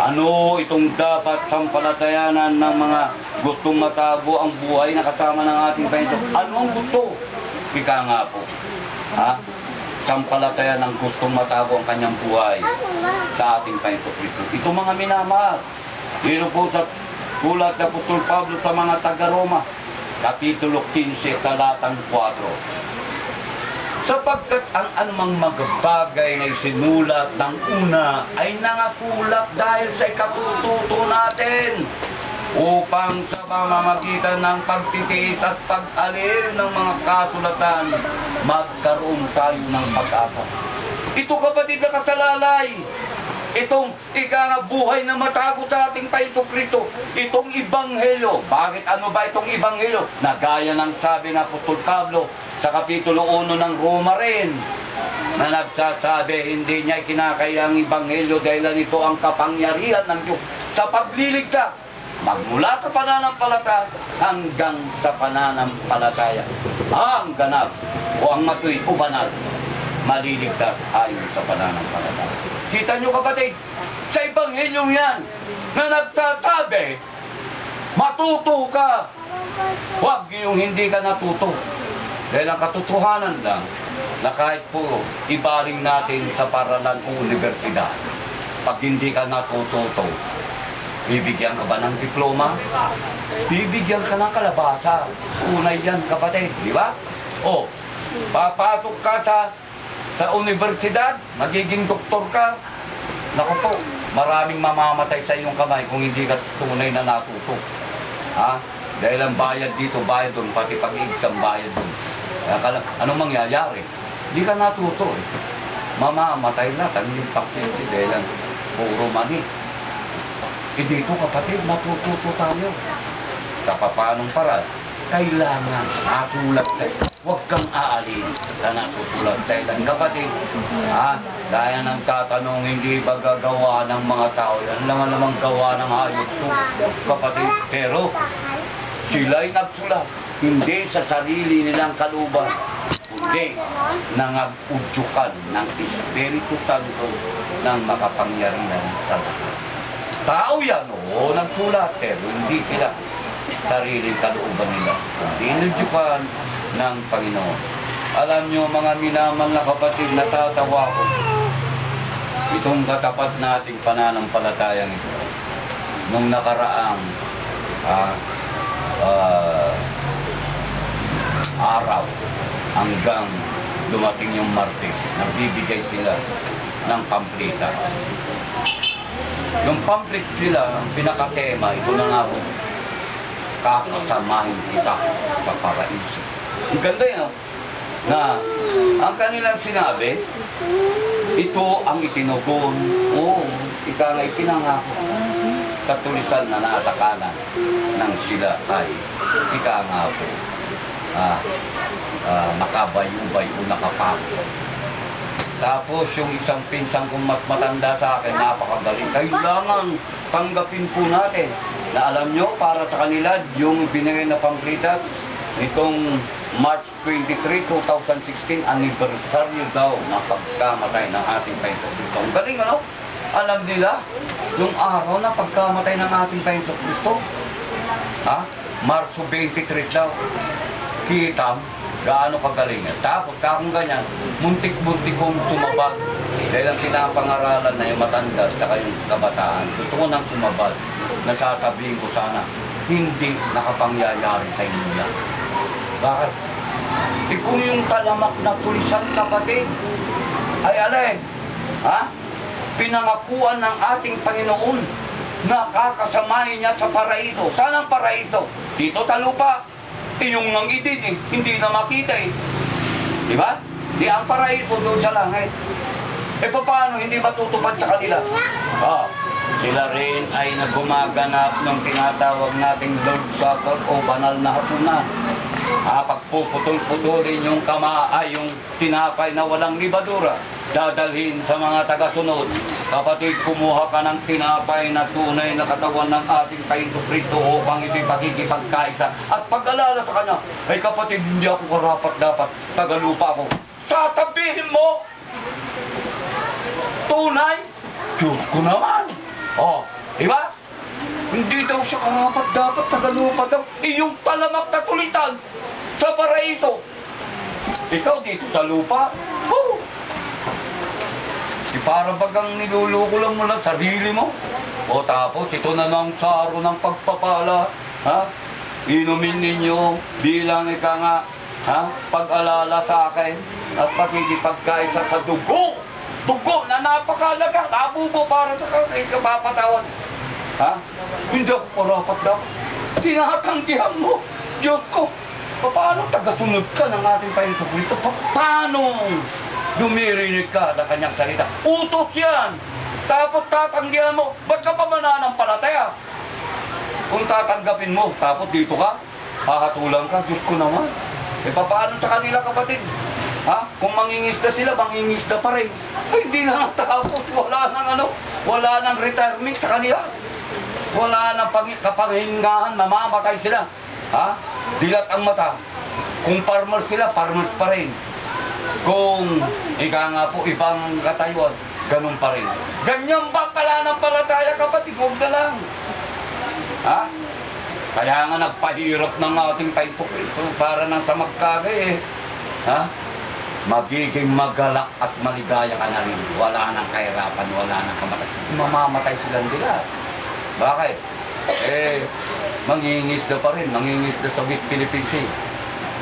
ano itong dapat sampalatayanan ng mga gustong matago ang buhay na kasama ng ating Panginoon? Ano ang gusto? Ika nga po. Sampalataya ng gustong matago ang kanyang buhay sa ating Panginoon Kristo. Ito mga minamahal. Dito po sa sulat ng Apostol Pablo sa mga taga-Roma, kapitulo 15, talatang 4. Sapagkat ang anumang magbagay na isinulat ng una ay nangakulat dahil sa ikatututo natin upang sa pamamagitan ng pagtitiis at pag-alin ng mga kasulatan, magkaroon tayo ng pag-asa. Ito kapatid na kasalalay, Itong ika nga buhay na matago sa ating Kristo, itong Ibanghelyo. Bakit ano ba itong Ibanghelyo? Na gaya ng sabi ng Apostol Pablo sa Kapitulo 1 ng Roma rin, na nagsasabi, hindi niya ikinakaya ang Ibanghelyo dahil ito ang kapangyarihan ng Diyos sa pagliligtas, magmula sa pananampalataya hanggang sa pananampalataya. Ang ganap o ang matuwid o banal, maliligtas ayon sa pananampalataya. Kita nyo kapatid, sa Ebanghelyo yan na nagsasabi, matuto ka. Huwag yung hindi ka natuto. Dahil ang katotohanan lang na kahit po ibaling natin sa paralan o universidad, pag hindi ka natututo, bibigyan ka ba ng diploma? Bibigyan ka ng kalabasa. Unay yan kapatid, di ba? O, papasok ka sa universidad, magiging doktor ka, naku po, maraming mamamatay sa iyong kamay kung hindi ka tunay na natuto. Ha? Dahil ang bayad dito, bayad doon, pati pag-exam bayad doon. Anong mangyayari? Hindi ka natuto eh. Mamamatay na, taging pasyente dahil ang puro mani. E dito kapatid, natututo tayo. Sa papanong paraan, kailangan nasulat tayo. Huwag kang aalin sa nasusulat. Dahil ang kapatid, dahil nang tatanong, hindi ba gagawa ng mga tao? Yan lang namang gawa ng hayop to, kapatid. Pero, sila'y nagsulat. Hindi sa sarili nilang kaluban, kundi nangag-udyukan ng Espiritu Santo ng makapangyarihan sa lahat. Tao yan, oo, nagsulat, pero hindi sila sariling kalooban nila, kundi inudyukan ng Panginoon. Alam nyo, mga minamahal na kapatid, natatawa ko itong katapat nating pananampalatayang ito. Nung nakaraang araw hanggang dumating yung Martes, nagbibigay sila ng pampleta. Yung pamphlet sila, ang pinakatema, ito na nga po, kakasamahin kita sa paraiso. Ang ganda yun, na ang kanilang sinabi, ito ang itinugon, ika nga ipinangako, katulisan na nasa kanan ng sila ay ika nga po, nakabayubay o nakapako. Tapos yung isang pinsang kong mas matanda sa akin, napakagaling. Kailangan tanggapin po natin na alam nyo, para sa kanila, yung binigay na pampleta, itong March 23, 2016, anniversary daw ng pagkamatay ng ating Kristo. Ang galing, ano? Alam nila, yung araw na pagkamatay ng ating Kristo. March 23 daw. Kita, gaano kagaling. Tapos, kakong ganyan, muntik-muntik kong sumabag. Dahil ang pinapangaralan na yung matanda sa yung kabataan, gusto ko nang sumabag. Nasasabihin ko sana, hindi nakapangyayari sa inyo yan. Bakit? Kung yung talamak na tulisan, kapatid, ay alay, pinangakuan ng ating Panginoon na kakasamahin niya sa paraiso. Saan ang paraiso? Dito sa lupa. Yung nang idin hindi na makita Di ba? Di ang paraiso doon sa langit. Paano hindi matutupad sa kanila? Sila rin ay naggumaganap ng tinatawag nating Lord Supper o banal na hapunan. Pagpuputol-putulin yung yung tinapay na walang libadura, dadalhin sa mga tagasunod. Kapatid, kumuha ka ng tinapay na tunay na katawan ng ating Kristo upang ito'y pakikipagkaisa. At pag-alala sa kanya, ay kapatid, hindi ako karapat-dapat, tagalupa ako. Sasabihin mo, tunay, Diyos ko naman. Diba? Hindi daw siya karapat-dapat, tagalupa daw. Yung talamak na tulitan sa paraiso. Ikaw dito sa lupa, para bagang niluluko lang mo lang sarili mo. Tapos ito na ng saro ng pagpapala. Inumin ninyo bilang pag-alala sa akin at pakikipagkaisa sa dugo. Dugo na napakalaga. Nabubo para sa kapapatawad. Hindi ako parapat dapat. Tinatanggihan mo. Diyos ko, paano tagasunod ka ng ating Kristo? Paano dumirinig ka sa kanyang salita? Utos yan! Tapos tatanggihan mo, ba't ka pa mananampalataya? Kung tatanggapin mo, tapos dito ka, hahatulan ka, Diyos ko naman. E paano sa kanila, kapatid? Ha? Kung mangingisda sila, mangingisda pa rin. Ay, hindi na natapos. Wala nang retirement sa kanila. Wala nang kapangahingaan, mamamatay sila. Ha? Dilat ang mata. Kung farmers sila, farmers pa rin. Kung ika nga po, ibang katayuan, ganun pa rin. Ganyan ba pala ng palataya, kapatid? Huwag na lang. Ha? Kaya nga nagpahirap ng ating paipukrito para nang sa magkagay eh. Ha? Magiging magalak at maligaya ka na rin. Wala nang kahirapan, wala nang kamatay. Mamamatay silang dila. Bakit? Eh, mangingisda pa rin. Mangingisda sa West Philippine Sea.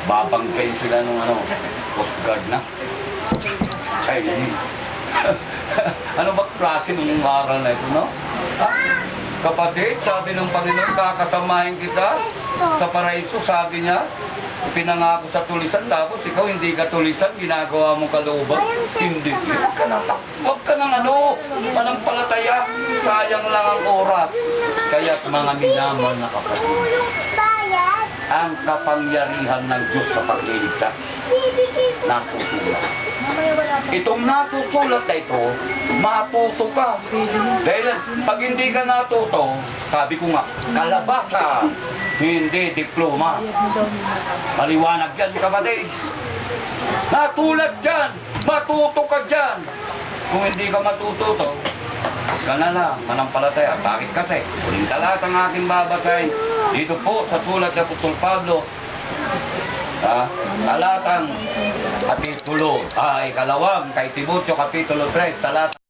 Babangkain sila nung Coast Guard na. Chinese. Ano ba klase nung aral na ito, no? Ha? Kapatid, sabi ng Panginoon, kakasamahin kita sa paraiso, sabi niya, pinangako sa tulisan, tapos ikaw hindi ka tulisan, ginagawa mong kalooban, hindi. Huwag ka nang manampalataya, sayang lang ang oras. Kaya't mga minamahal na kapatid, ang kapangyarihan ng Diyos sa pagliligtas, natutulat. Itong natutulat na ito, matuto ka. Dahil pag hindi ka natuto, sabi ko nga, kalabasa, hindi diploma. Maliwanag yan, kapatid. Natulat dyan, matuto ka dyan. Kung hindi ka matututo, ka na lang, manampalataya. Bakit kasi? Uling talata ang aking babasahin. Dito po sa sulat ni Apostol Pablo, talatang kapitulo, ikalawang kay Timoteo kapitulo 3, talatang